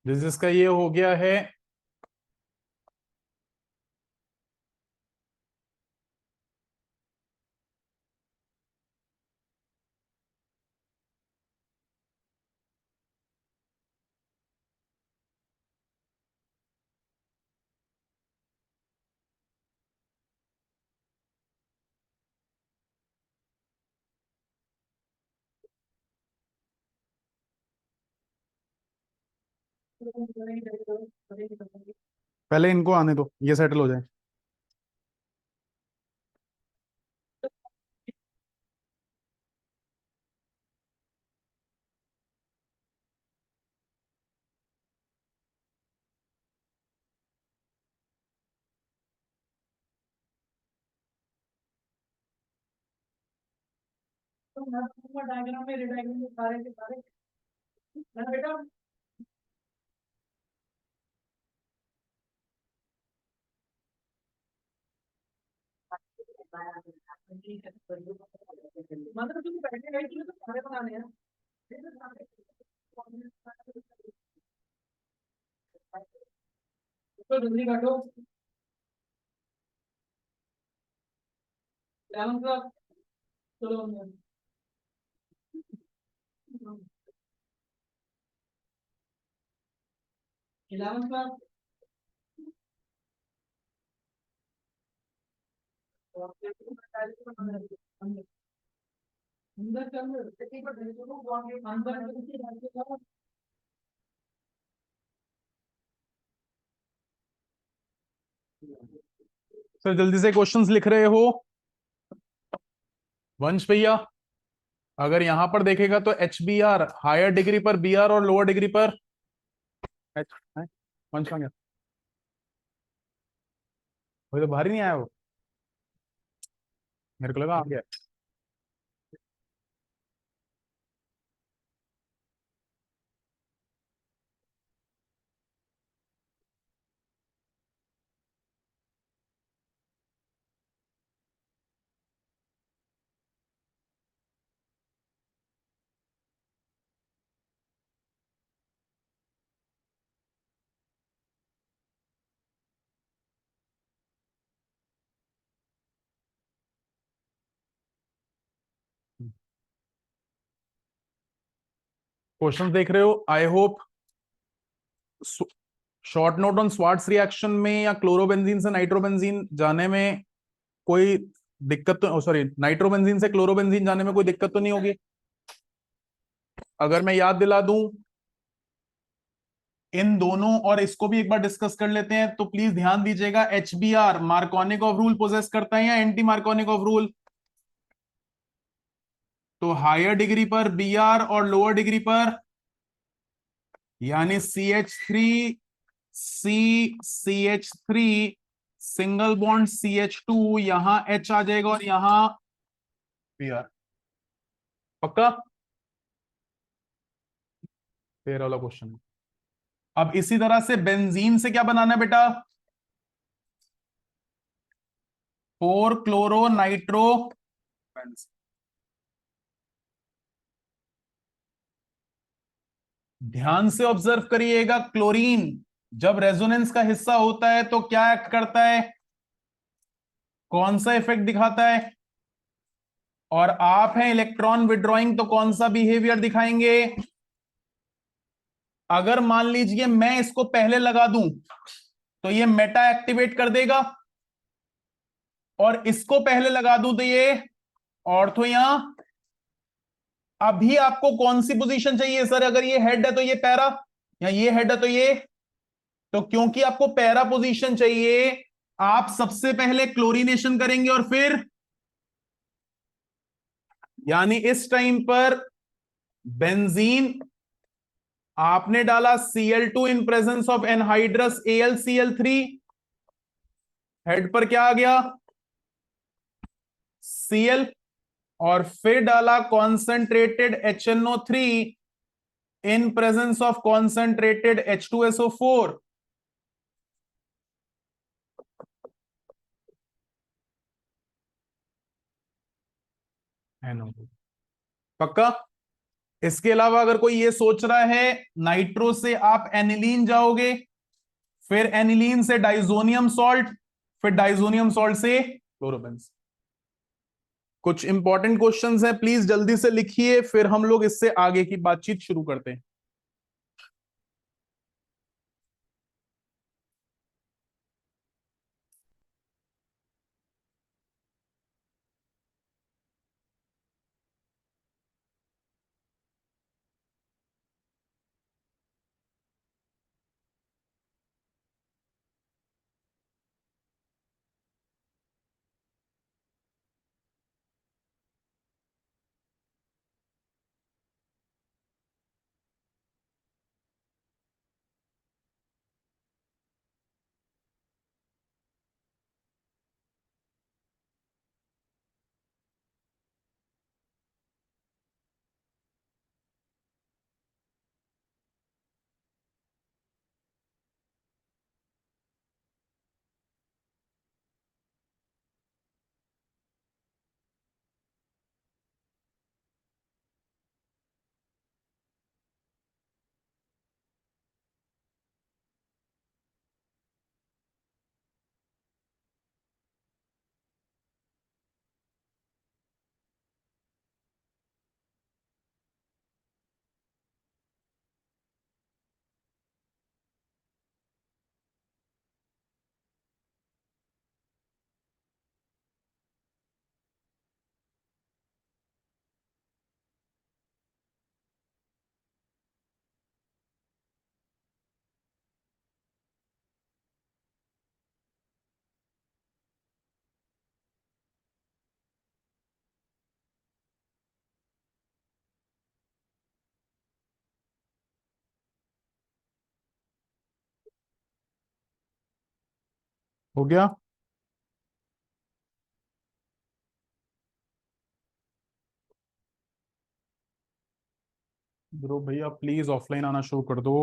जिसका ये हो गया है पहले इनको आने दो, ये सेटल हो जाए। डायग्राम में डायग्राम में सारे के सारे है ना बेटा। मतलब तुम बैठे बैठे तो सारे बनाने हैं। तो जल्दी काटो। 11 का चलो 11 का अंदर चल अंदर। सर जल्दी से क्वेश्चंस लिख रहे हो वंश भैया? अगर यहां पर देखेगा तो H B R higher degree पर बी आर और लोअर डिग्री पर एच है। वंश कहाँ गया? वो तो बाहर ही नहीं आया वो, मेरे को लगा आ गया। क्वेश्चंस देख रहे हो I hope. Short note on Swarts reaction में या क्लोरोबेंजीन से नाइट्रोबेंजीन जाने में कोई दिक्कत तो, सॉरी, नाइट्रोबेंजीन से क्लोरोबेंजीन जाने में कोई दिक्कत तो नहीं होगी? अगर मैं याद दिला दूं इन दोनों, और इसको भी एक बार डिस्कस कर लेते हैं, तो प्लीज ध्यान दीजिएगा। H B R Markovnikov rule possess करता है या एंटी मार्कोनिक ऑफ रूल? तो हायर डिग्री पर बी आर और लोअर डिग्री पर, यानी C H three C H three single bond C H two, यहां एच आ जाएगा और यहां बी आर। पक्का? तेरह वाला क्वेश्चन। अब इसी तरह से बेंजीन से क्या बनाना है बेटा? 4 क्लोरो नाइट्रो। ध्यान से ऑब्जर्व करिएगा, क्लोरीन जब रेजोनेंस का हिस्सा होता है तो क्या एक्ट करता है, कौन सा इफेक्ट दिखाता है? और आप हैं इलेक्ट्रॉन विड्रॉइंग, तो कौन सा बिहेवियर दिखाएंगे? अगर मान लीजिए मैं इसको पहले लगा दूं तो ये मेटा एक्टिवेट कर देगा, और इसको पहले लगा दूं तो ये ऑर्थो। यहां अभी आपको कौन सी पोजीशन चाहिए सर? अगर ये हेड है तो ये पैरा, या ये हेड है तो ये, तो क्योंकि आपको पैरा पोजीशन चाहिए, आप सबसे पहले क्लोरीनेशन करेंगे और फिर, यानी इस टाइम पर बेंजीन आपने डाला Cl2 in presence of anhydrous AlCl3, head पर क्या आ गया Cl, और फिर डाला concentrated HNO3 in presence of concentrated H2SO4। पक्का? इसके अलावा अगर कोई ये सोच रहा है नाइट्रो से आप एनिलीन जाओगे, फिर एनिलीन से डाइजोनियम सॉल्ट, फिर डाइजोनियम सॉल्ट से क्लोरोबेंजीन। कुछ इंपॉर्टेंट क्वेश्चंस हैं, प्लीज जल्दी से लिखिए, फिर हम लोग इससे आगे की बातचीत शुरू करते हैं। हो गया? ध्रुव भैया प्लीज ऑफलाइन आना शुरू कर दो।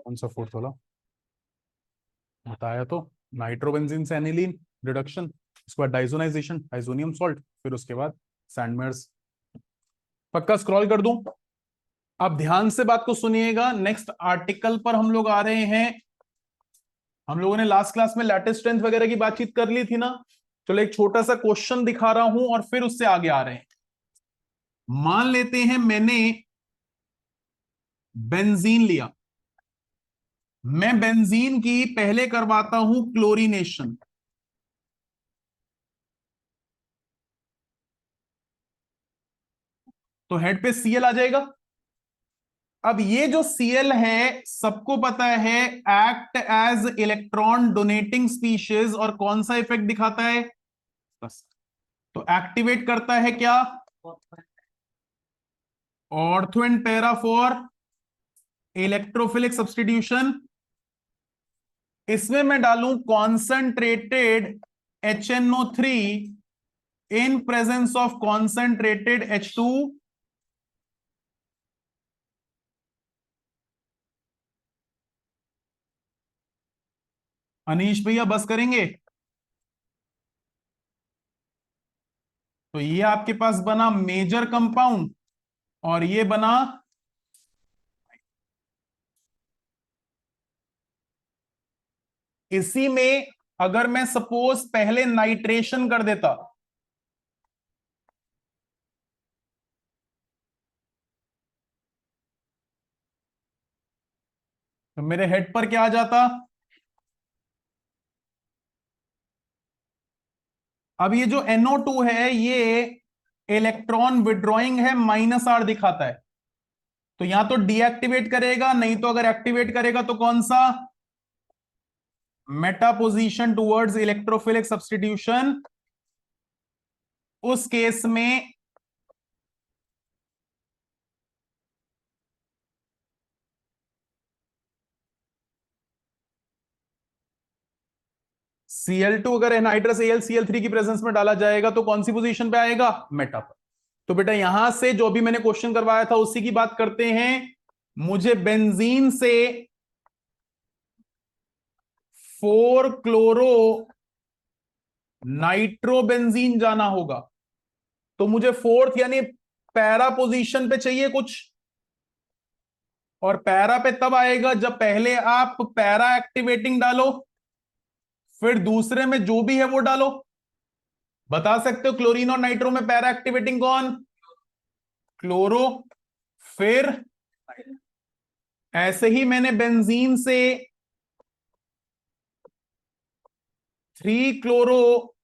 कौन सा फोर्थ वाला बताया तो? नाइट्रोबेंजीन से एनिलीन रिडक्शन, उसके बाद डाइजोनाइजेशन, डाइजोनियम सॉल्ट, फिर उसके बाद सैंडमेयर्स। पक्का स्क्रॉल कर दूं? अब ध्यान से बात को सुनिएगा, नेक्स्ट आर्टिकल पर हम लोग आ रहे हैं। हम लोगों ने लास्ट क्लास में लैटिस स्ट्रेंथ वगैरह की बातचीत कर ली थी ना। चलो एक छोटा सा क्वेश्चन दिखा रहा हूं और फिर उससे आगे आ रहे हैं। मान लेते हैं मैंने बेंजीन लिया, मैं बेंजीन की पहले करवाता हूं क्लोरीनेशन, तो हेड पे सीएल आ जाएगा। अब ये जो सीएल है सबको पता है act as electron donating species, और कौन सा इफेक्ट दिखाता है? बस, तो एक्टिवेट करता है क्या? Ortho and para for electrophilic substitution. इसमें मैं डालूं concentrated HNO3 in presence of concentrated H2। Anish भैया बस करेंगे? तो ये आपके पास बना मेजर कंपाउंड और ये बना, इसी में अगर मैं सपोज पहले नाइट्रेशन कर देता, तो मेरे हेड पर क्या आ जाता? अब ये जो NO2 है ये इलेक्ट्रॉन विड्रॉइंग है, -R दिखाता है, तो या तो डीएक्टिवेट करेगा, नहीं तो अगर एक्टिवेट करेगा तो कौन सा? Meta position towards electrophilic substitution. उस केस में Cl2 अगर एनहाइड्रस AlCl3 की प्रेजेंस में डाला जाएगा तो कौन सी पोजीशन पे आएगा? मेटा पर। तो बेटा यहां से जो भी मैंने क्वेश्चन करवाया था उसी की बात करते हैं। मुझे बेंजीन से 4 क्लोरो नाइट्रोबेंजीन जाना होगा, तो मुझे फोर्थ यानी पैरा पोजीशन पे चाहिए कुछ, और पैरा पे तब आएगा जब पहले आप पैरा एक्टिवेटिंग डालो, फिर दूसरे में जो भी है वो डालो। बता सकते हो क्लोरीन और नाइट्रो में पैरा एक्टिवेटिंग कौन? क्लोरो। फिर ऐसे ही मैंने बेंजीन से 3 क्लोरो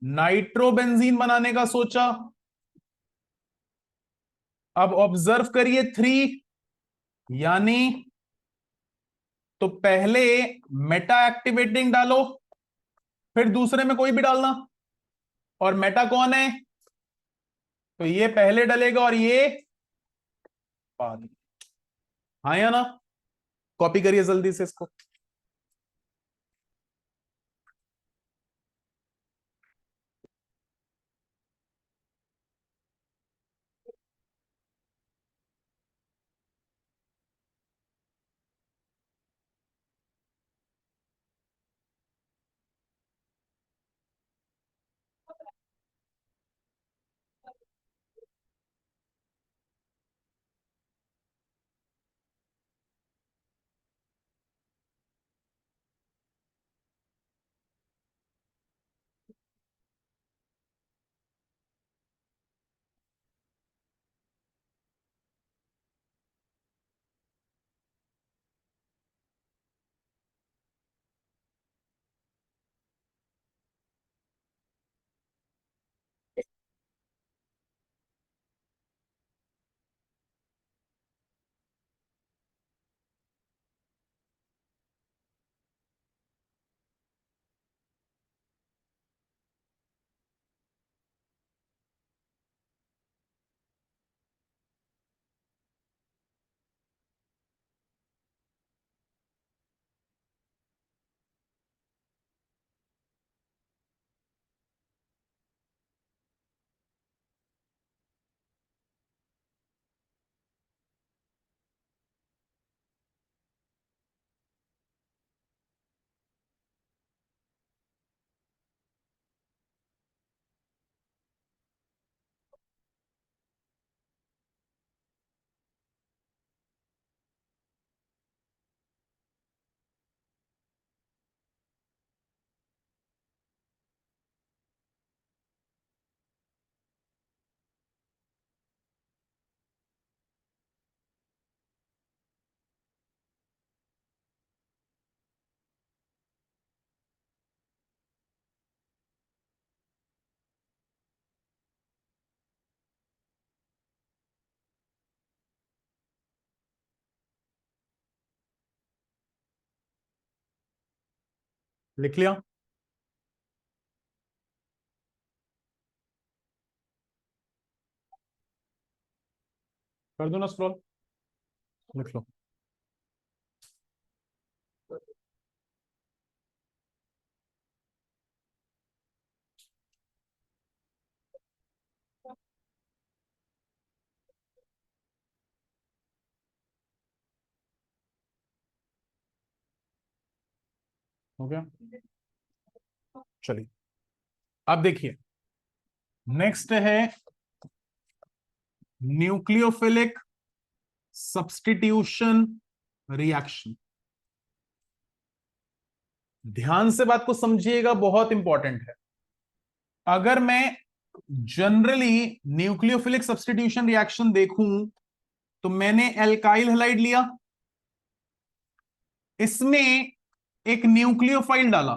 नाइट्रोबेंजीन बनाने का सोचा। अब ऑब्जर्व करिए 3 यानी, तो पहले मेटा एक्टिवेटिंग डालो, फिर दूसरे में कोई भी डालना, और मेटा कौन है? तो ये पहले डलेगा और ये बाद में। हाँ या ना? कॉपी करिए जल्दी से इसको। लिख लिया? कर दो ना स्क्रॉल, लिख लो। हो गया? चलिए अब देखिए, नेक्स्ट है न्यूक्लियोफिलिक सब्स्टिट्यूशन रिएक्शन। ध्यान से बात को समझिएगा, बहुत इंपॉर्टेंट है। अगर मैं जनरली न्यूक्लियोफिलिक सब्स्टिट्यूशन रिएक्शन देखूं, तो मैंने एल्काइल हैलाइड लिया, इसमें एक न्यूक्लियोफाइल डाला।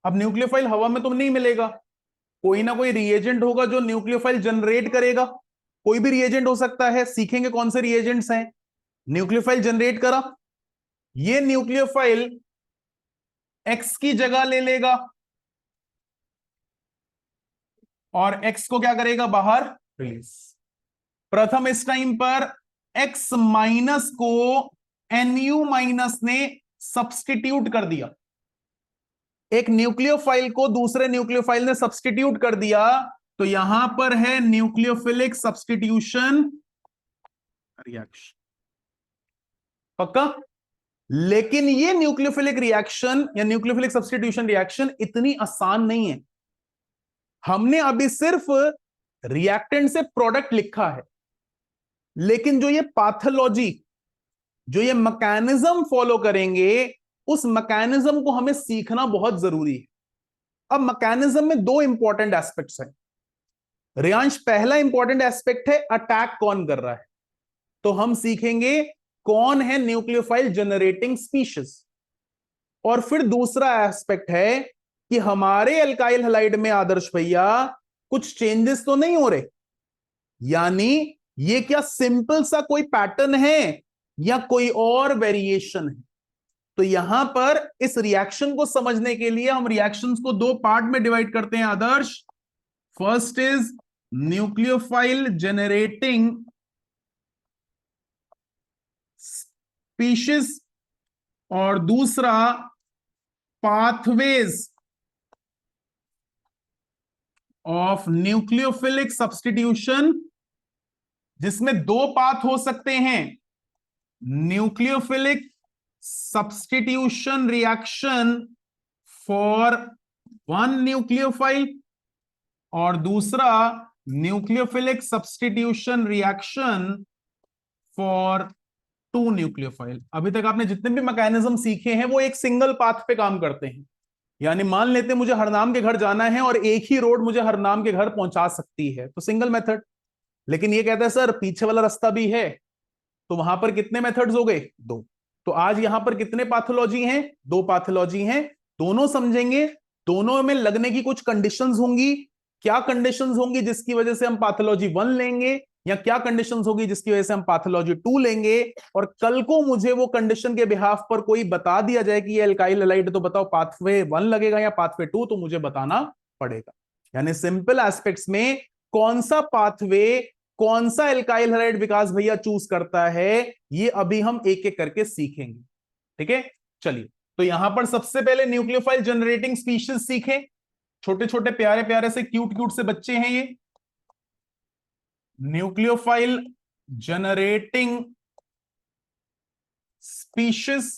अब न्यूक्लियोफाइल हवा में तो नहीं मिलेगा, कोई ना कोई रिएजेंट होगा जो न्यूक्लियोफाइल जनरेट करेगा। कोई भी रिएजेंट हो सकता है, सीखेंगे कौन से रिएजेंट्स हैं। न्यूक्लियोफाइल जनरेट करा, ये न्यूक्लियोफाइल एक्स की जगह ले लेगा और एक्स को क्या करेगा? बाहर रिलीज। प्रथम इस टाइम पर एक्स माइनस को एनयू माइनस ने सब्सटीट्यूट कर दिया, एक न्यूक्लियोफाइल को दूसरे न्यूक्लियोफाइल ने सब्सटीट्यूट कर दिया, तो यहां पर है न्यूक्लियोफिलिक सब्सटीट्यूशन रिएक्शन। पक्का? लेकिन ये न्यूक्लियोफिलिक रिएक्शन या न्यूक्लियोफिलिक सब्स्टिट्यूशन रिएक्शन इतनी आसान नहीं है। हमने अभी सिर्फ रिएक्टेंट से प्रोडक्ट लिखा है, लेकिन जो ये पैथोलॉजी, जो ये मैकेनिज्म फॉलो करेंगे, उस मैकेनिज्म को हमें सीखना बहुत जरूरी है। अब मैकेनिज्म में दो इंपॉर्टेंट एस्पेक्ट्स हैं रियांश। पहला इंपॉर्टेंट एस्पेक्ट है अटैक कौन कर रहा है, तो हम सीखेंगे कौन है न्यूक्लियोफाइल जनरेटिंग स्पीशीज। और फिर दूसरा एस्पेक्ट है कि हमारे एल्काइल हैलाइड में आदर्श भैया कुछ चेंजेस तो नहीं हो रहे, यानी ये क्या सिंपल सा कोई पैटर्न है या कोई और वेरिएशन है। तो यहां पर इस रिएक्शन को समझने के लिए हम रिएक्शंस को दो पार्ट में डिवाइड करते हैं Adarsh. First is nucleophile generating species और दूसरा पाथवेज ऑफ न्यूक्लियोफिलिक सब्स्टिट्यूशन, जिसमें दो पाथ हो सकते हैं, nucleophilic substitution reaction for one nucleophile और दूसरा nucleophilic substitution reaction for two nucleophile. अभी तक आपने जितने भी मैकेनिज्म सीखे हैं वो एक सिंगल पाथ पे काम करते हैं। यानी मान लेते हैं मुझे हरनाम के घर जाना है और एक ही रोड मुझे हरनाम के घर पहुंचा सकती है, तो सिंगल मेथड। लेकिन ये कहता है सर पीछे वाला रास्ता भी है, तो वहां पर कितने मेथड्स हो गए? दो। तो आज यहां पर कितने पैथोलॉजी हैं? दो पैथोलॉजी हैं। दोनों समझेंगे, दोनों में लगने की कुछ कंडीशंस होंगी। क्या कंडीशंस होंगी जिसकी वजह से हम पैथोलॉजी 1 लेंगे, या क्या कंडीशंस होगी जिसकी वजह से हम पैथोलॉजी 2 लेंगे। और कल को मुझे वो कंडीशन के बिहाफ पर कोई बता दिया जाए कि ये एल्काइल हैलाइड, तो बताओ पाथवे 1 लगेगा या पाथवे 2, तो मुझे बताना पड़ेगा। यानी सिंपल एस्पेक्ट्स में कौन सा पाथवे, कौन सा एल्काइल हैलाइड विकास भैया चूज करता है, ये अभी हम एक एक करके सीखेंगे। ठीक है, चलिए। तो यहां पर सबसे पहले न्यूक्लियोफाइल जनरेटिंग स्पीशीज सीखें। छोटे छोटे प्यारे प्यारे से क्यूट क्यूट से बच्चे हैं ये। न्यूक्लियोफाइल जनरेटिंग स्पीशीज,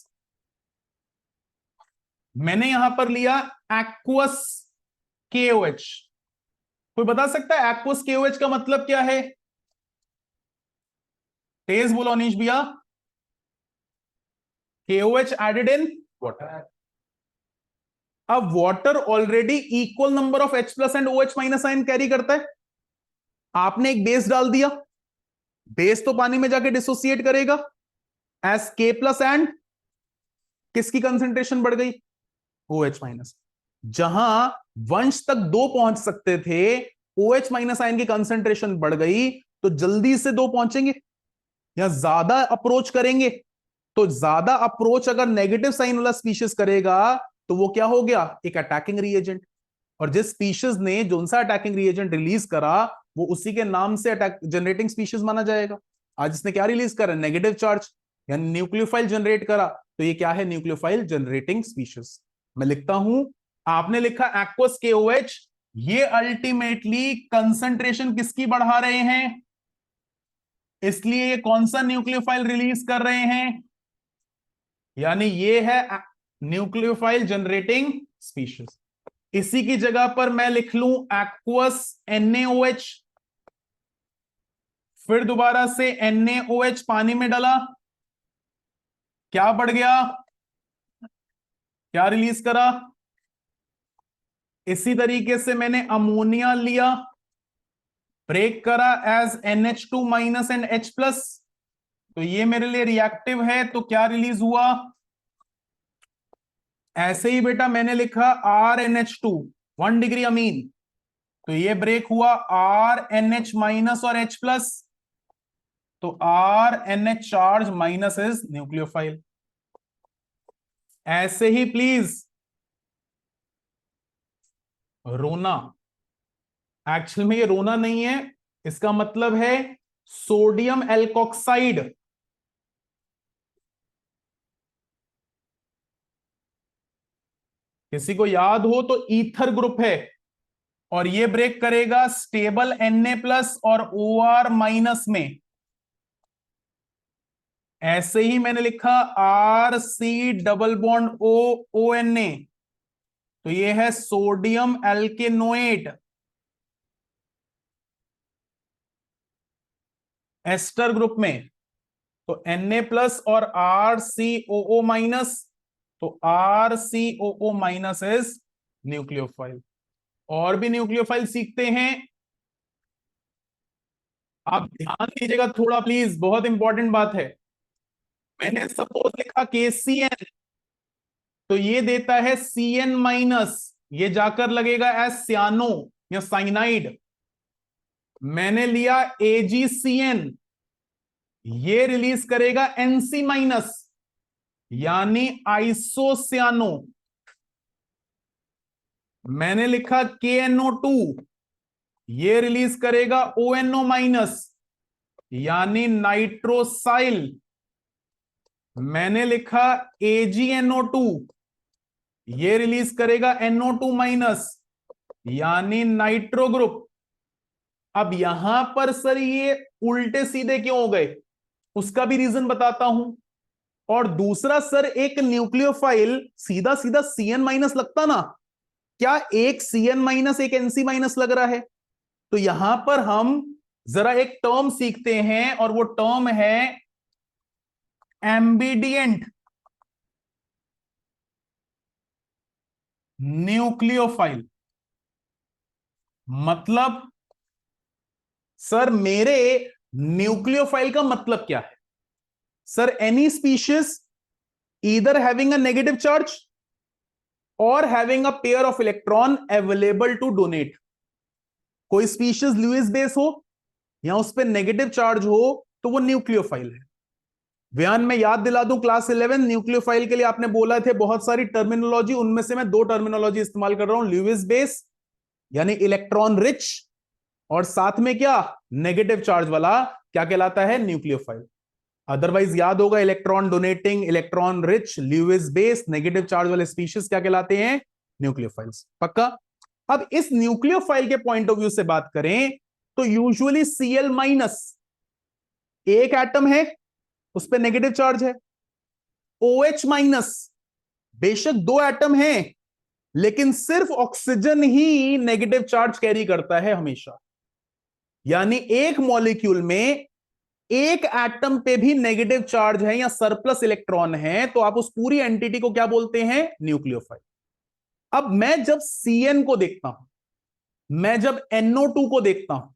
मैंने यहां पर लिया एक्वस केओएच। कोई बता सकता है एक्वस केओएच का मतलब क्या है? तेज बोलो अनीश भैया। KOH added in water. अब water already equal number of H plus and OH minus ion carry करता है। आपने एक बेस डाल दिया, बेस तो पानी में जाके डिसोसिएट करेगा एस K प्लस एंड किसकी कंसेंट्रेशन बढ़ गई? OH minus. जहां वंश तक दो पहुंच सकते थे, OH माइनस आयन की कंसेंट्रेशन बढ़ गई, तो जल्दी से दो पहुंचेंगे या ज्यादा अप्रोच करेंगे। तो ज्यादा अप्रोच अगर नेगेटिव साइन वाला स्पीशीज करेगा तो वो क्या हो गया? एक अटैकिंग रिएजेंट। और जिस स्पीशीज ने जो सा अटैकिंग रिएजेंट रिलीज करा, वो उसी के नाम से अटैक जनरेटिंग स्पीशीज माना जाएगा। आज इसने क्या रिलीज करा? नेगेटिव चार्ज, यानी न्यूक्लियोफाइल जनरेट करा, तो ये क्या है? Nucleophile generating species. मैं लिखता हूं, आपने लिखा एक्वस KOH, ये अल्टीमेटली कंसंट्रेशन किसकी बढ़ा रहे हैं, इसलिए ये कौन सा न्यूक्लियोफाइल रिलीज कर रहे हैं? यानी ये है न्यूक्लियोफाइल जनरेटिंग स्पीशीज। इसी की जगह पर मैं लिख लूं एक्वस NaOH, फिर दोबारा से NaOH पानी में डाला, क्या बढ़ गया? क्या रिलीज करा? इसी तरीके से मैंने अमोनिया लिया, ब्रेक करा as NH2 minus and H plus, तो ये मेरे लिए रिएक्टिव है, तो क्या रिलीज हुआ? ऐसे ही बेटा मैंने लिखा RNH2 1 डिग्री अमीन, तो ये ब्रेक हुआ RNH माइनस और H प्लस, तो RNH charge minus is nucleophile. ऐसे ही प्लीज रोना, एक्चुअल में ये रोना नहीं है, इसका मतलब है सोडियम एल्कोक्साइड। किसी को याद हो तो ईथर ग्रुप है, और ये ब्रेक करेगा स्टेबल Na प्लस और OR माइनस में। ऐसे ही मैंने लिखा R C double bond O O N A, तो ये है सोडियम एल्केनोएट एस्टर ग्रुप में, तो Na+ और RCOO माइनस, तो RCOO माइनस इज न्यूक्लियोफाइल। और भी न्यूक्लियोफाइल सीखते हैं, आप ध्यान दीजिएगा थोड़ा प्लीज, बहुत इंपॉर्टेंट बात है। मैंने सपोज लिखा KCN, तो ये देता है Cn-, ये जाकर लगेगा एज सियानो या साइनाइड। मैंने लिया AgCN, ये रिलीज करेगा Nc-, यानी आइसोसियानो। मैंने लिखा KNO2, ये रिलीज करेगा ONO-, यानी नाइट्रोसाइल। मैंने लिखा AgNO2, ये रिलीज करेगा NO2-, यानी नाइट्रो ग्रुप। अब यहां पर सर ये उल्टे सीधे क्यों हो गए, उसका भी रीजन बताता हूं। और दूसरा सर, एक न्यूक्लियोफाइल सीधा सीधा Cn- लगता ना, क्या एक Cn- एक Nc- लग रहा है? तो यहां पर हम जरा एक टर्म सीखते हैं, और वो टर्म है एम्बिडिएंट न्यूक्लियोफाइल। मतलब सर मेरे न्यूक्लियोफाइल का मतलब क्या है? Sir any species either having a negative charge or having a pair of electron available to donate. कोई स्पीशीज लुईस बेस हो या उस पर नेगेटिव चार्ज हो तो वो न्यूक्लियोफाइल है। व्यान में याद दिला दूं, क्लास 11 न्यूक्लियोफाइल के लिए आपने बोला थे बहुत सारी टर्मिनोलॉजी, उनमें से मैं दो टर्मिनोलॉजी इस्तेमाल कर रहा हूं, लुईस बेस यानी इलेक्ट्रॉन रिच, और साथ में क्या, नेगेटिव चार्ज वाला, क्या कहलाता है, न्यूक्लियोफाइल। अदरवाइज याद होगा, electron donating, electron rich, Lewis base, negative charge वाले स्पीशीज क्या कहलाते हैं, न्यूक्लियोफाइल्स। पक्का? अब इस न्यूक्लियोफाइल के पॉइंट ऑफ व्यू से बात करें तो यूजुअली Cl-, एक एटम है उस पर नेगेटिव चार्ज है। OH-, बेशक दो एटम है लेकिन सिर्फ ऑक्सीजन ही नेगेटिव चार्ज कैरी करता है हमेशा। यानी एक मॉलिक्यूल में एक एटम पे भी नेगेटिव चार्ज है या सरप्लस इलेक्ट्रॉन है, तो आप उस पूरी एंटिटी को क्या बोलते हैं, न्यूक्लियोफाइल। अब मैं जब Cn को देखता हूं, मैं जब NO2 को देखता हूं,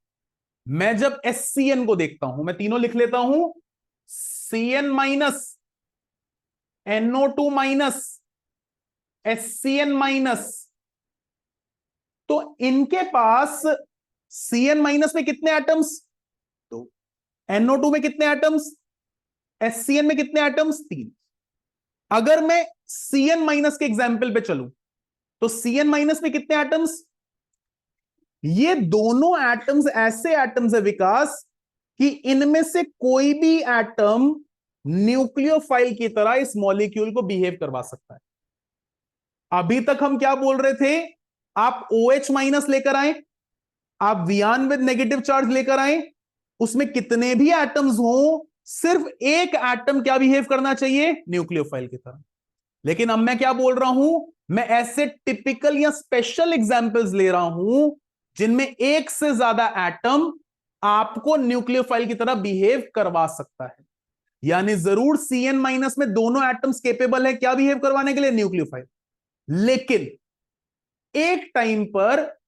मैं जब SCN को देखता हूं, मैं तीनों लिख लेता हूं, Cn-, NO2-, SCN-, तो इनके पास Cn- में कितने एटम्स, तो NO2 में कितने एटम्स, SCN में कितने एटम्स, 3। अगर मैं Cn- के एग्जाम्पल पे चलूं तो Cn- में कितने एटम्स, ये दोनों एटम्स ऐसे एटम्स है विकास कि इनमें से कोई भी एटम न्यूक्लियोफाइल की तरह इस मॉलिक्यूल को बिहेव करवा सकता है। अभी तक हम क्या बोल रहे थे, आप OH- लेकर आए, आप वियान विद नेगेटिव चार्ज लेकर आए, उसमें कितने भी एटम्स हो, सिर्फ एक एटम क्या बिहेव करना चाहिए, न्यूक्लियोफाइल की तरह। लेकिन अब मैं क्या बोल रहा हूं, मैं ऐसे टिपिकल या स्पेशल एग्जाम्पल्स ले रहा हूं जिनमें एक से ज्यादा एटम आपको न्यूक्लियोफाइल की तरह बिहेव करवा सकता है। यानी जरूर Cn- में दोनों एटम्स केपेबल है क्या बिहेव करवाने के लिए, न्यूक्लियोफाइल, लेकिन एक टाइम पर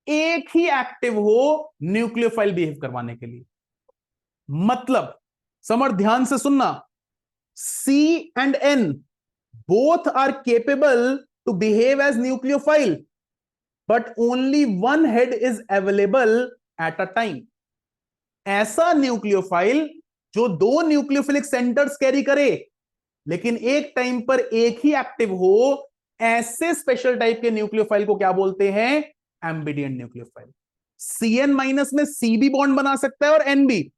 एक ही एक्टिव हो न्यूक्लियोफाइल बिहेव करवाने के लिए। मतलब समर, ध्यान से सुनना, C and N both are capable to behave as nucleophile, but only one head is available at a time. ऐसा न्यूक्लियोफाइल जो दो न्यूक्लियोफिलिक सेंटर्स कैरी करे लेकिन एक टाइम पर एक ही एक्टिव हो, ऐसे स्पेशल टाइप के न्यूक्लियोफाइल को क्या बोलते हैं, एम्बिडिएंट न्यूक्लियोफाइल। Cn- में C भी बॉन्ड बना सकता है और N भी,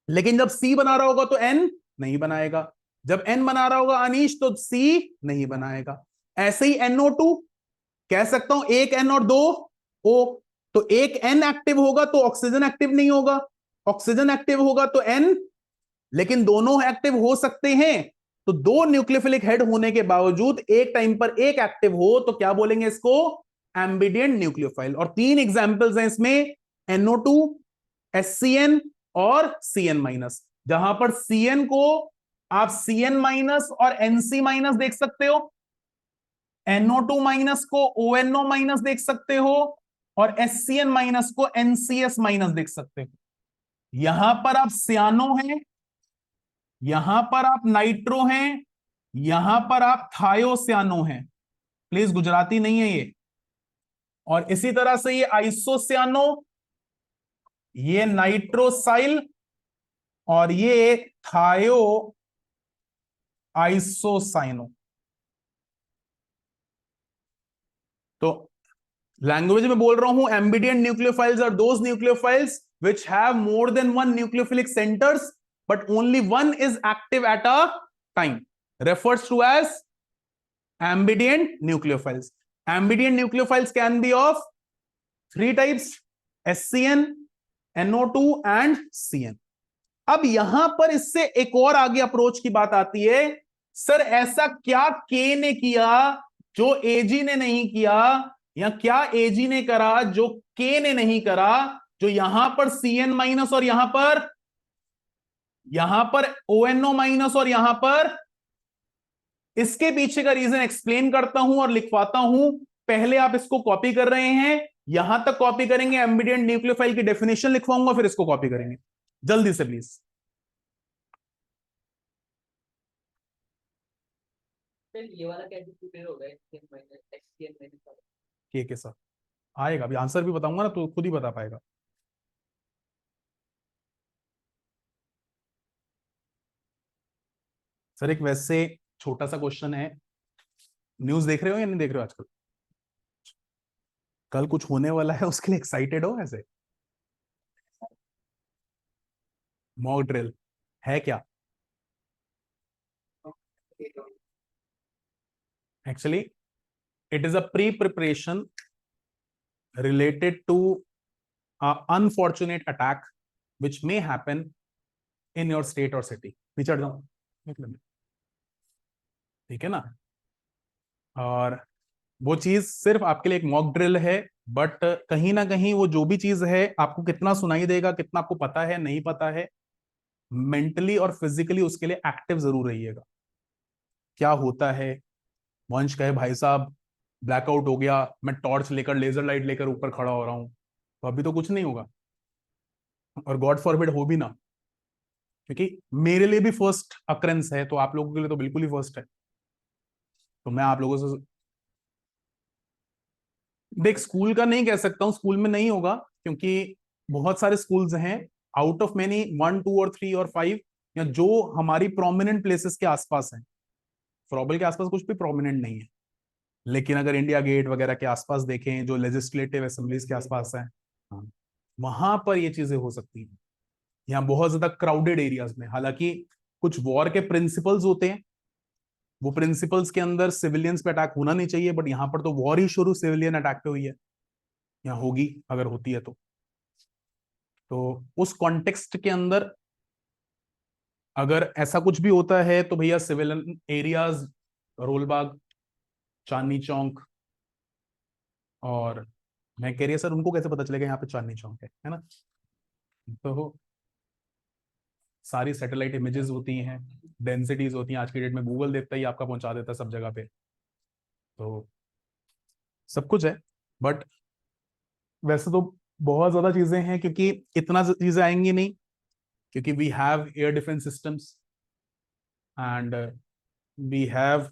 लेकिन जब C बना रहा होगा तो N नहीं बनाएगा, जब N बना रहा होगा अनीश तो C नहीं बनाएगा। ऐसे ही NO2, कह सकता हूं एक N और दो O, तो एक N एक्टिव होगा तो ऑक्सीजन एक्टिव नहीं होगा, ऑक्सीजन एक्टिव होगा तो N लेकिन दोनों एक्टिव हो सकते हैं। तो दो न्यूक्लियोफिलिक हेड होने के बावजूद एक टाइम पर एक एक्टिव हो तो क्या बोलेंगे इसको? एम्बिडिएंट न्यूक्लियोफाइल। और तीन एग्जांपल्स हैं इसमें, NO2, SCN और CN माइनस, जहां पर CN को आप CN माइनस और NC माइनस देख सकते हो, NO2 माइनस को ONO माइनस देख सकते हो, और SCN माइनस को NCS माइनस देख सकते हो। यहां पर आप सियानो हैं, यहां पर आप नाइट्रो हैं, यहां पर आप थायोसियानो हैं। प्लीज गुजराती नहीं है ये। और इसी तरह से ये आइसोसियानो, ये नाइट्रोसाइल, और ये थायो आइसोसाइनो। तो लैंग्वेज में बोल रहा हूं, ambident nucleophiles are those nucleophiles which have more than one nucleophilic centers but only one is active at a time, refers to as ambidient nucleophiles. Ambidient nucleophiles can be of three types: SCN, NO2 and CN. अब यहां पर इससे एक और आगे approach की बात आती है, सर ऐसा क्या के ने किया जो एजी ने नहीं किया, या क्या एजी ने करा जो के ने नहीं करा, जो यहां पर CN माइनस और यहां पर ONO माइनस और यहां पर? इसके पीछे का रीजन एक्सप्लेन करता हूं और लिखवाता हूं। पहले आप इसको कॉपी कर रहे हैं, यहां तक कॉपी करेंगे, एम्बिडिएंट न्यूक्लियोफाइल की डेफिनेशन लिखवाऊंगा, फिर इसको कॉपी करेंगे जल्दी से प्लीज। ये वाला कैसे प्रिपेयर होगा? SCN माइनस वाला के साथ आएगा, अभी आंसर भी बताऊंगा ना तो खुद ही बता पाएगा। सर एक वैसे छोटा सा क्वेश्चन है, न्यूज देख रहे हो या नहीं देख रहे हो आजकल? कल कुछ होने वाला है, उसके लिए एक्साइटेड हो ऐसे? मॉक ड्रिल है क्या? Actually it is a pre preparation related to a unfortunate attack which may happen in your state or city. पीछे हट जाओ, ठीक है ना? और वो चीज सिर्फ आपके लिए एक मॉक ड्रिल है, बट कहीं ना कहीं वो जो भी चीज है, आपको कितना सुनाई देगा, कितना आपको पता है नहीं पता है, मेंटली और फिजिकली उसके लिए एक्टिव जरूर रहिएगा। क्या होता है, वंश कहे भाई साहब ब्लैकआउट हो गया, मैं टॉर्च लेकर लेजर लाइट लेकर ऊपर खड़ा हो रहा हूं, तो अभी तो कुछ नहीं होगा, और गॉड फॉरबिड हो भी ना, क्योंकि मेरे लिए भी फर्स्ट अक्रेंस है, तो आप लोगों के लिए तो बिल्कुल ही फर्स्ट है। तो मैं आप लोगों से देख, स्कूल का नहीं कह सकता हूं, स्कूल में नहीं होगा, क्योंकि बहुत सारे स्कूल्स हैं, आउट ऑफ मैनी 1 2 और 3 और 5, या जो हमारी प्रोमिनेंट प्लेसेस के आसपास हैं। फ्रॉबल के आसपास कुछ भी प्रोमिनेंट नहीं है, लेकिन अगर इंडिया गेट वगैरह के आसपास देखें, जो लेजिस्लेटिव असेंबलीज के आसपास है, हाँ, वहां पर ये चीजें हो सकती हैं। यहाँ बहुत ज्यादा क्राउडेड एरियाज में, हालांकि कुछ वॉर के प्रिंसिपल्स होते हैं, वो प्रिंसिपल्स के अंदर सिविलियंस पे अटैक होना नहीं चाहिए, बट यहाँ पर तो वॉर ही शुरू सिविलियन अटैक पे हुई है, यहाँ होगी अगर होती है तो उस कॉन्टेक्स्ट के अंदर अगर ऐसा कुछ भी होता है तो भैया सिविलियन एरियाज, रोलबाग, चांदनी चौक, और मैं कह रही है सर उनको कैसे पता चलेगा यहाँ पे चांदनी चौक है ना? तो सारी सैटेलाइट इमेजेस होती हैं, डेंसिटीज होती हैं, आज की डेट में गूगल देखता ही आपका पहुंचा देता है सब जगह पे, तो सब कुछ है। बट वैसे तो बहुत ज्यादा चीजें हैं, क्योंकि इतना चीजें आएंगी नहीं, क्योंकि we have air defence systems and we have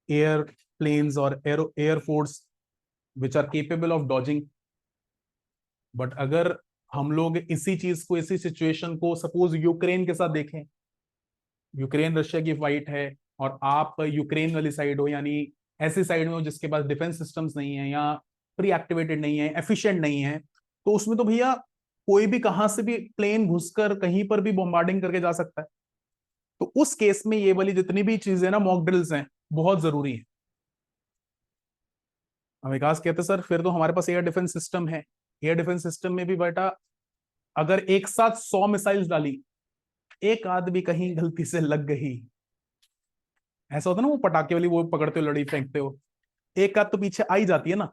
airplanes और air force which are capable of dodging. But अगर हम लोग इसी चीज को, इसी सिचुएशन को सपोज यूक्रेन के साथ देखें, यूक्रेन रशिया की फाइट है, और आप यूक्रेन वाली साइड हो, यानी ऐसी साइड में हो जिसके पास डिफेंस सिस्टम्स नहीं है, या प्री एक्टिवेटेड नहीं है, एफिशिएंट नहीं है, तो उसमें तो भैया कोई भी कहां से भी प्लेन घुसकर कहीं पर भी बॉम्बार्डिंग करके जा सकता है। तो उस केस में ये वाली जितनी भी चीजें ना, मॉक ड्रिल्स हैं, बहुत जरूरी है। विकास कहते सर फिर तो हमारे पास एयर डिफेंस सिस्टम है, एयर डिफेंस सिस्टम में भी बेटा अगर एक साथ 100 मिसाइल्स डाली एक आध भी कहीं गलती से लग गई, ऐसा होता है ना, वो पटाखे वाली वो पकड़ते हो लड़ी फेंकते हो, एक आध तो पीछे आ ही जाती है ना,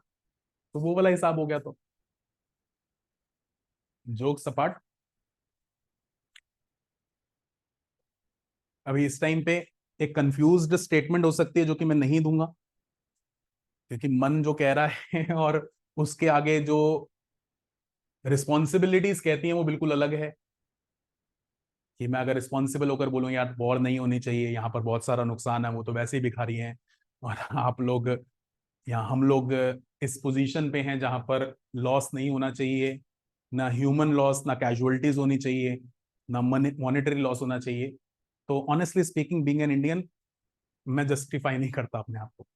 तो वो वाला हिसाब हो गया। तो जोक सपाट। अभी इस टाइम पे एक कंफ्यूज्ड स्टेटमेंट हो सकती है जो कि मैं नहीं दूंगा, क्योंकि मन जो कह रहा है और उसके आगे जो रिस्पॉन्सिबिलिटीज कहती हैं वो बिल्कुल अलग है। कि मैं अगर रिस्पॉन्सिबल होकर बोलूँ यार वॉर नहीं होनी चाहिए, यहाँ पर बहुत सारा नुकसान है, वो तो वैसे ही भिखारी हैं, और आप लोग, या हम लोग इस पोजीशन पे हैं जहां पर लॉस नहीं होना चाहिए, ना ह्यूमन लॉस, ना कैजुअलिटीज होनी चाहिए, ना मॉनेटरी लॉस होना चाहिए, तो honestly speaking being an Indian, मैं जस्टिफाई नहीं करता अपने आप को,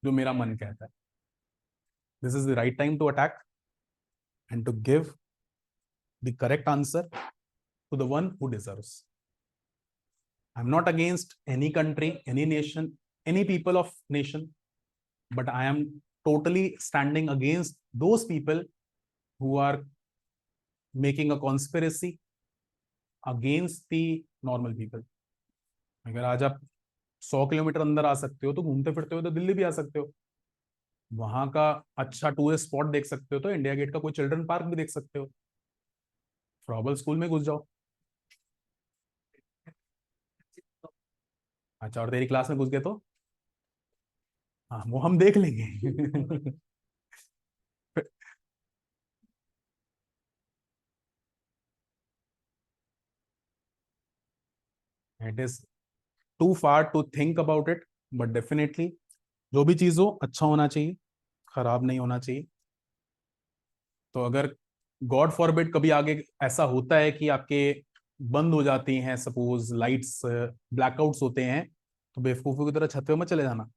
जो मेरा मन कहता है। This is the right time to attack and to give the correct answer to the one who deserves. I am not against any country, any nation, any people of nation, but I am totally standing against those people who are making a conspiracy against the normal people. अगर आज आप 100 kilometre अंदर आ सकते हो तो घूमते फिरते हो तो दिल्ली भी आ सकते हो, वहां का अच्छा टूरिस्ट स्पॉट देख सकते हो, तो इंडिया गेट का कोई चिल्ड्रन पार्क भी देख सकते हो, फ्रॉबल स्कूल में घुस जाओ। अच्छा, और तेरी क्लास में घुस गए तो हाँ वो हम देख लेंगे। It is too far to think about it, but definitely जो भी चीज हो अच्छा होना चाहिए, खराब नहीं होना चाहिए। तो अगर गॉड फॉरबिड कभी आगे ऐसा होता है कि आपके बंद हो जाती हैं, सपोज लाइट्स, ब्लैकआउट्स होते हैं, तो बेवकूफों की तरह छत पे मत चले जाना,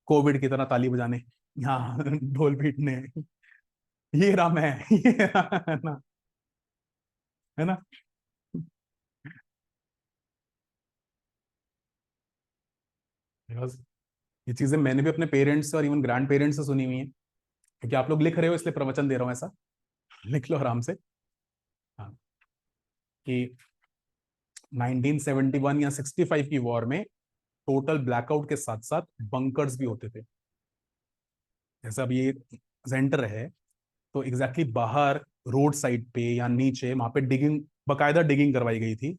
कोविड की तरह ताली बजाने, यहाँ ढोल पीटने, ये रहा मैं, ये रहा, है ना, है ना। Because ये चीजें मैंने भी अपने पेरेंट्स से और इवन ग्रैंड पेरेंट्स से सुनी हुई हैं, क्योंकि आप लोग लिख रहे हो इसलिए प्रवचन दे रहा हूँ ऐसा, लिख लो आराम से। हाँ, कि 1971 या 65 की वॉर में टोटल ब्लैकआउट के साथ साथ बंकर्स भी होते थे। जैसे अब ये सेंटर है, तो एग्जैक्टली बाहर रोड साइड पे या नीचे वहां पे डिगिंग, बकायदा डिगिंग करवाई गई थी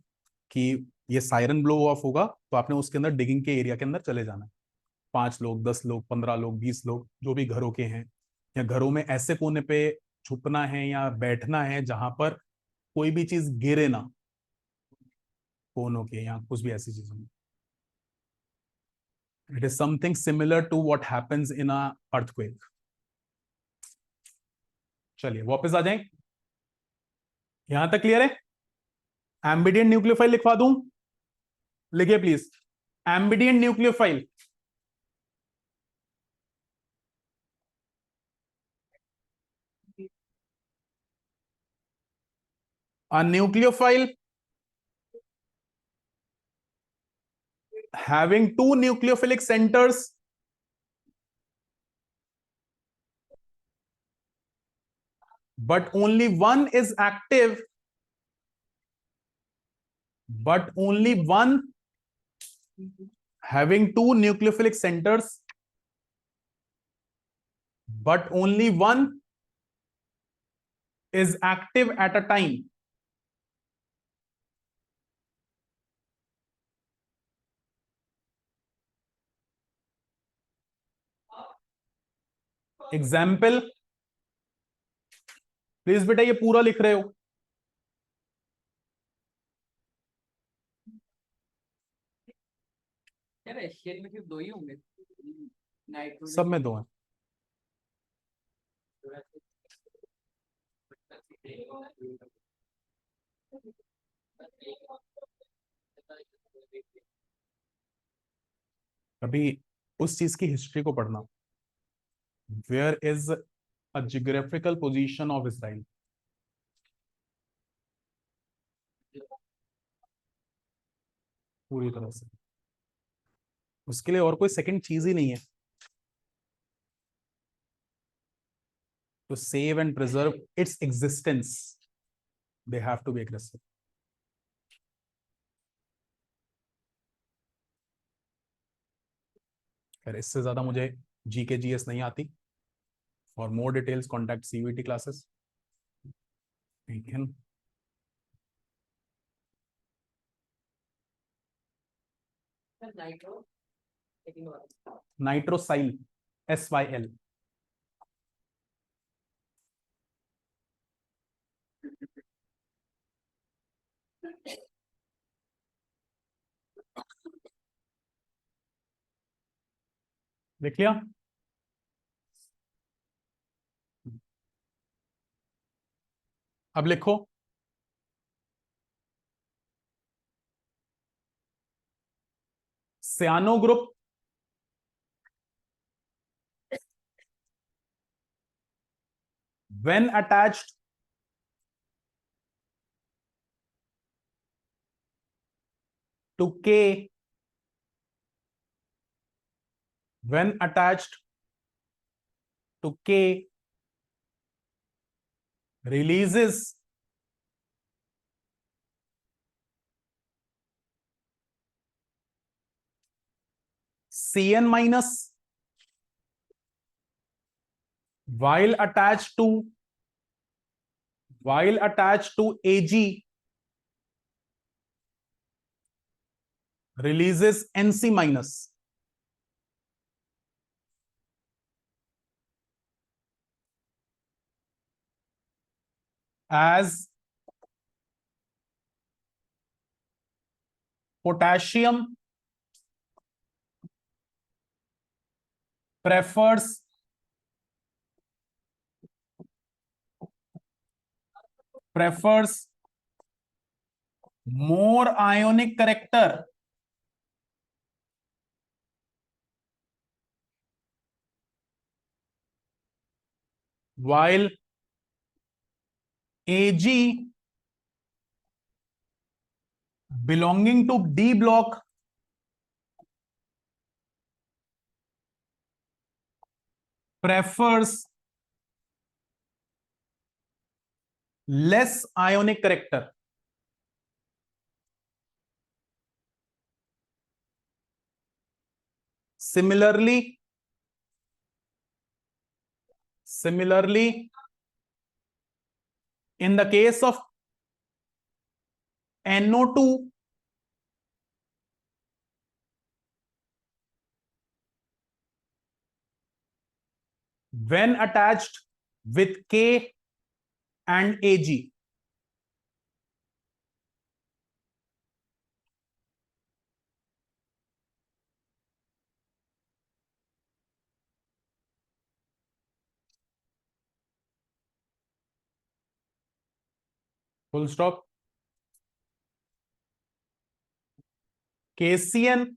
कि ये सायरन ब्लो ऑफ होगा तो आपने उसके अंदर डिगिंग के एरिया के अंदर चले जाना है। 5 लोग, 10 लोग, 15 लोग, 20 लोग, जो भी घरों के हैं, या घरों में ऐसे कोने पे छुपना है या बैठना है जहां पर कोई भी चीज गिरे ना, कोनों के या कुछ भी ऐसी चीजों में। It is something similar to what happens in a earthquake. चलिए वापस आ जाएं, यहां तक क्लियर है। एम्बिडियंट न्यूक्लियोफाइल लिखवा दूं, लिखिए please. Ambident nucleophile, a nucleophile having two nucleophilic centers but only one is active, but only one having two nucleophilic centers but only one is active at a time. Example please बेटा, ये पूरा लिख रहे हो? यार Asian में सिर्फ दो ही होंगे, सब नाइट्रोजन। में दो हैं। कभी उस चीज की हिस्ट्री को पढ़ना, where is a geographical position of Israel, पूरी तरह से। उसके लिए और कोई सेकंड चीज ही नहीं है। To save and preserve its existence, they have to be aggressive. खैर इससे ज्यादा मुझे जीके जीएस नहीं आती। For more details contact CVT classes. ठीक है। नाइट्रो सेकंड वाला नाइट्रोसाइल, SYL। देख लिया। अब लिखो सियानो group when attached to K, when attached to K, releases Cn minus while attached to Ag, releases Nc minus. As potassium prefers more ionic character while Ag belonging to D block prefers less ionic character. Similarly, in the case of NO2, when attached with K and Ag, full stop. KCN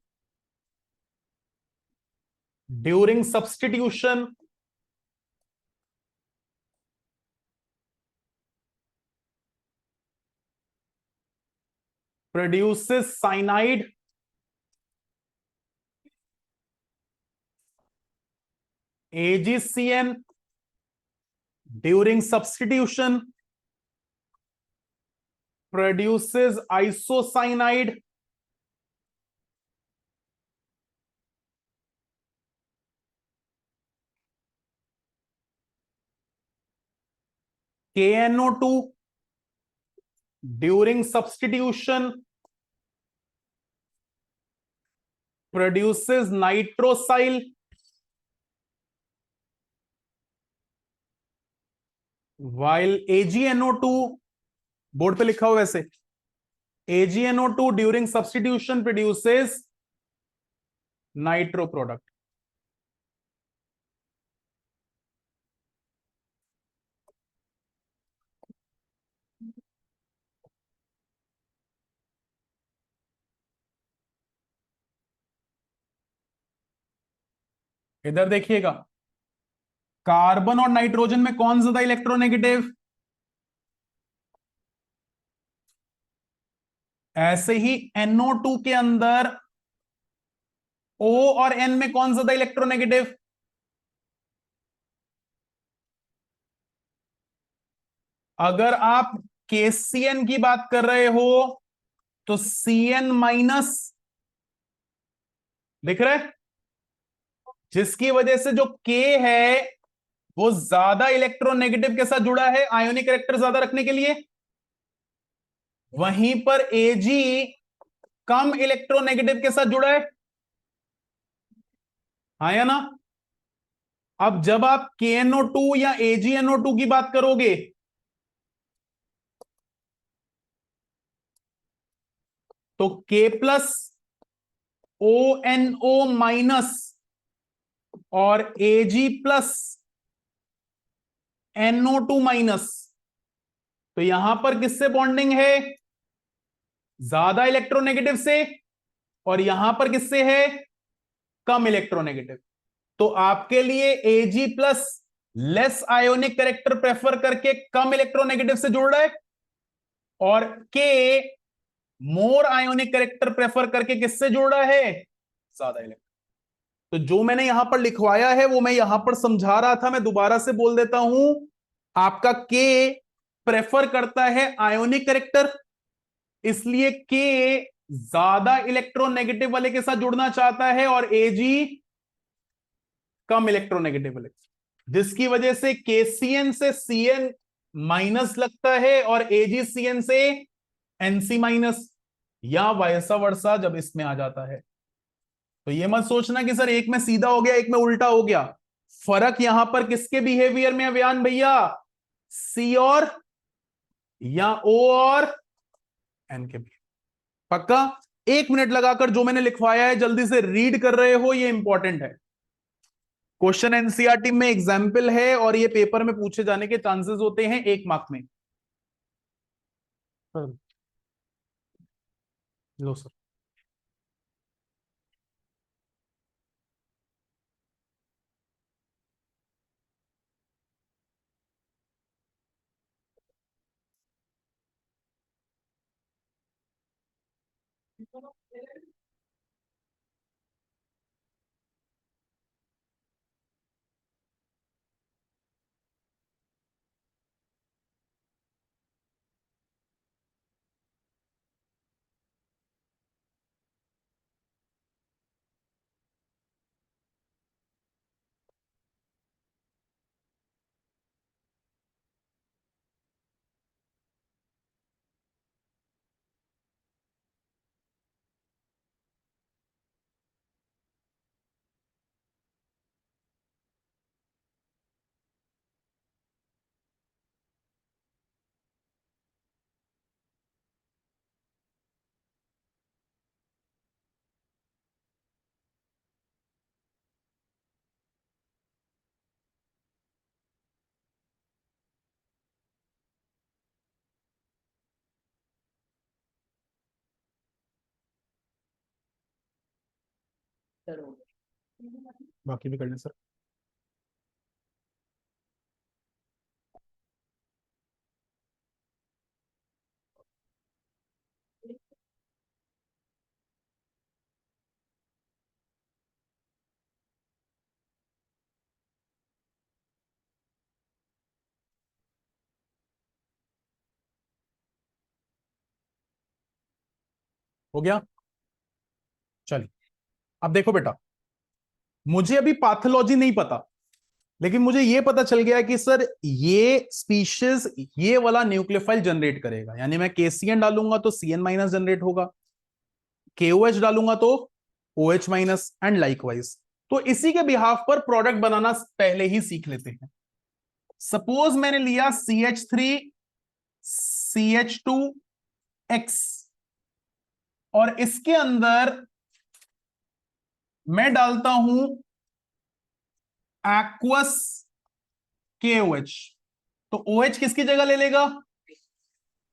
during substitution produces cyanide. AgCN during substitution produces isocyanide. KNO2 during substitution produces nitrosyl, while AgNO2, board पे लिखा हो वैसे, AgNO2 during substitution produces nitro product. इधर देखिएगा, carbon और nitrogen में कौन ज्यादा इलेक्ट्रोनेगेटिव? ऐसे ही NO2 के अंदर O और N में कौन ज्यादा इलेक्ट्रोनेगेटिव? अगर आप KCN की बात कर रहे हो तो Cn माइनस लिख रहे, जिसकी वजह से जो के है वो ज्यादा इलेक्ट्रोनेगेटिव के साथ जुड़ा है आयोनिक कैरेक्टर ज्यादा रखने के लिए, वहीं पर एजी कम इलेक्ट्रोनेगेटिव के साथ जुड़ा है, हाँ या ना। अब जब आप KNO2 या AgNO2 की बात करोगे तो K प्लस ONO माइनस और Ag प्लस NO2 माइनस, तो यहां पर किससे बॉन्डिंग है, ज्यादा इलेक्ट्रोनेगेटिव से, और यहां पर किससे है, कम इलेक्ट्रोनेगेटिव। तो आपके लिए Ag plus less ionic character prefer करके कम इलेक्ट्रोनेगेटिव से जुड़ रहा है, और K मोर आयोनिक कैरेक्टर प्रेफर करके किससे जुड़ रहा है, ज्यादा इलेक्ट्रॉन। तो जो मैंने यहां पर लिखवाया है वो मैं यहां पर समझा रहा था, मैं दोबारा से बोल देता हूं। आपका K प्रेफर करता है आयोनिक कैरेक्टर, इसलिए K ज्यादा इलेक्ट्रोनेगेटिव वाले के साथ जुड़ना चाहता है, और Ag कम इलेक्ट्रोनेगेटिव वाले, जिसकी वजह से KCN से CN माइनस लगता है और AgCN से NC माइनस, या वैसा वर्षा जब इसमें आ जाता है। तो ये मत सोचना कि सर एक में सीधा हो गया एक में उल्टा हो गया, फर्क यहां पर किसके बिहेवियर में है अभियान भैया, C और या O और N के भी। पक्का 1 मिनट लगाकर जो मैंने लिखवाया है जल्दी से रीड कर रहे हो, ये इंपॉर्टेंट है। क्वेश्चन एनसीईआरटी में एग्जाम्पल है और ये पेपर में पूछे जाने के चांसेस होते हैं 1 मार्क में। लो सर। सर हो गया। बाकी भी कर लें सर। हो गया। चलिए अब देखो बेटा, मुझे अभी पैथोलॉजी नहीं पता, लेकिन मुझे यह पता चल गया कि सर ये स्पीशीज ये वाला न्यूक्लियोफाइल जनरेट करेगा, यानी मैं KCN डालूंगा तो CN माइनस जनरेट होगा, KOH डालूंगा तो OH माइनस, एंड लाइकवाइज। तो इसी के बिहाफ पर प्रोडक्ट बनाना पहले ही सीख लेते हैं। सपोज मैंने लिया CH3CH2X और इसके अंदर मैं डालता हूं एक्वस KOH, तो OH किसकी जगह ले लेगा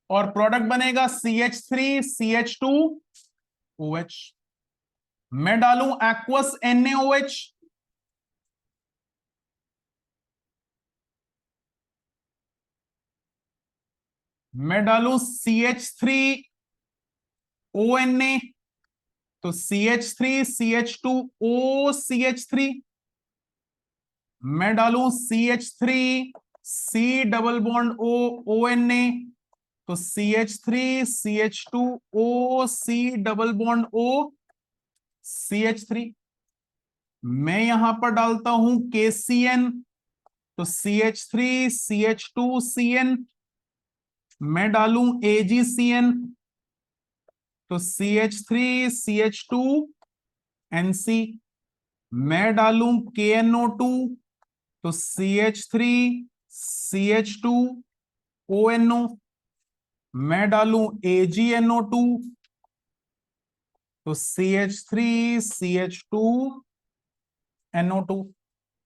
और प्रोडक्ट बनेगा CH3CH2OH। मैं डालूं एक्वस NaOH, मैं डालूं CH3ONa, तो CH3CH2OCH3, मैं डालूं CH3C डबल बॉन्ड ONa, तो CH3CH2OC डबल बॉन्ड OCH3। मैं यहां पर डालता हूं KCN, तो CH3CH2CN, मैं डालूं AgCN, तो CH3CH2NC, मैं डालूं KNO2, तो CH3CH2ONO, मैं डालूं AgNO2, तो CH3CH2NO2,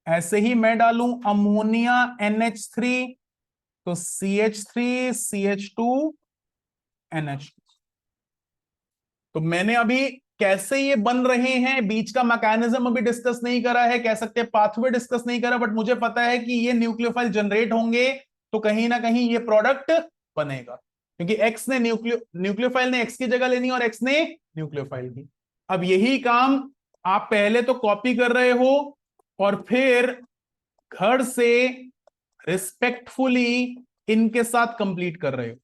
ऐसे ही मैं डालूं अमोनिया NH3, तो CH3CH2NH2। तो मैंने अभी कैसे ये बन रहे हैं बीच का मैकेनिज्म अभी डिस्कस नहीं करा है, कह सकते हैं पाथवे डिस्कस नहीं करा, बट मुझे पता है कि ये न्यूक्लियोफाइल जनरेट होंगे तो कहीं ना कहीं ये प्रोडक्ट बनेगा, क्योंकि एक्स ने न्यूक्लियोफाइल ने एक्स की जगह लेनी और एक्स ने न्यूक्लियोफाइल की। अब यही काम आप पहले तो कॉपी कर रहे हो और फिर घर से रिस्पेक्टफुली इनके साथ कंप्लीट कर रहे हो।